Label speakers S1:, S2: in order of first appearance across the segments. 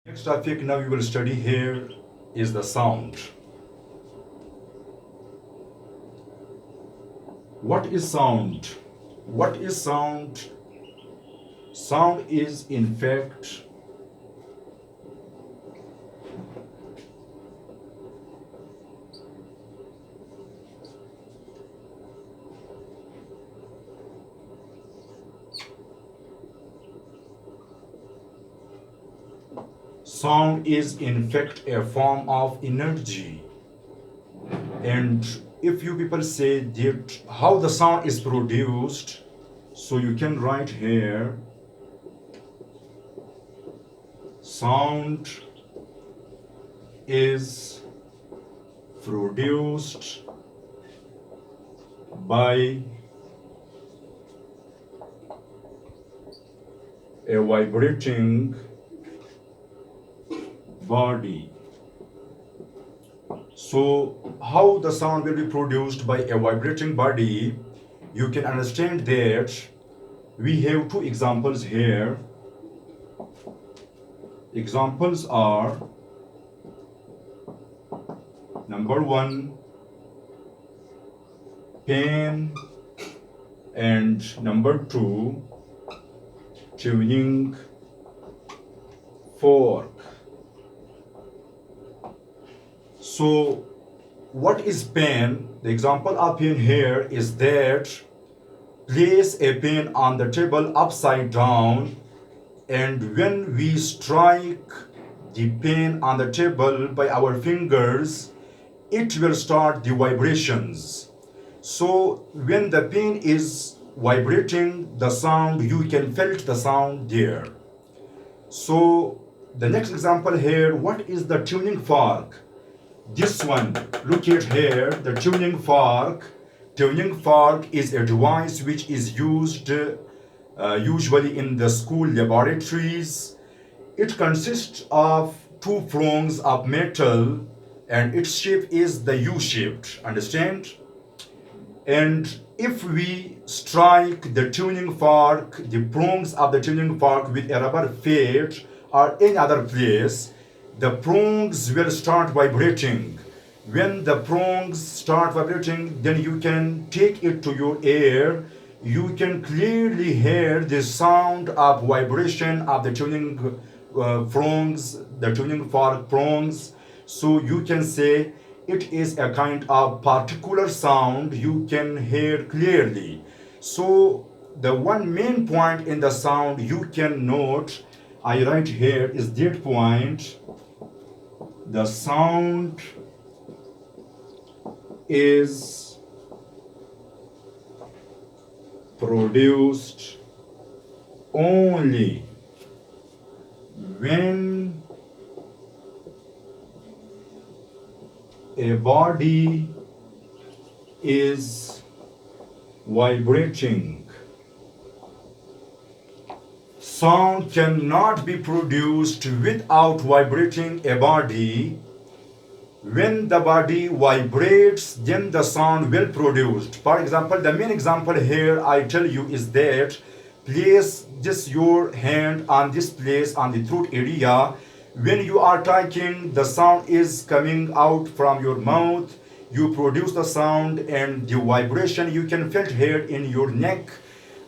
S1: Next topic now we will study here is the sound. What is sound? What is sound? Sound is in fact a form of energy. And if you people say that how the sound is produced, so you can write here sound is produced by a vibrating body. So how the sound will be produced by a vibrating body, you can understand that we have two examples here. Examples are, number one, pen, and number two, tuning fork. So what is pen? The example of pen here is that place a pen on the table upside down, and when we strike the pen on the table by our fingers, it will start the vibrations. So when the pen is vibrating, the sound, you can feel the sound there. So the next example here, what is the tuning fork? This one, look at here, the tuning fork. Tuning fork is a device which is used usually in the school laboratories. It consists of two prongs of metal and its shape is the U-shaped, understand? And if we strike the tuning fork, the prongs of the tuning fork with a rubber pad or any other place, the prongs will start vibrating. When the prongs start vibrating, then you can take it to your ear. You can clearly hear the sound of vibration of the tuning prongs, the tuning fork prongs. So you can say it is a kind of particular sound you can hear clearly. So the one main point in the sound you can note, I write here, is that point. The sound is produced only when a body is vibrating. Sound cannot be produced without vibrating a body. When the body vibrates, then the sound will produced. For example, the main example here I tell you is that place just your hand on this place on the throat area. When you are talking, the sound is coming out from your mouth. You produce the sound and the vibration you can feel here in your neck.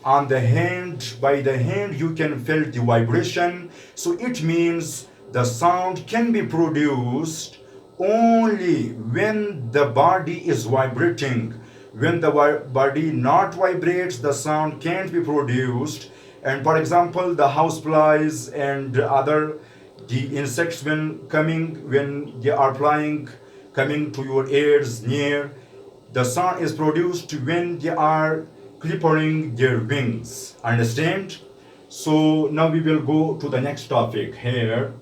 S1: On the hand, by the hand you can feel the vibration. So it means the sound can be produced only when the body is vibrating. When the body not vibrates, the sound can't be produced. And for example, the houseflies and other the insects when they are flying, coming to your ears near, the sound is produced when they are clipping their wings, understand? So now we will go to the next topic here.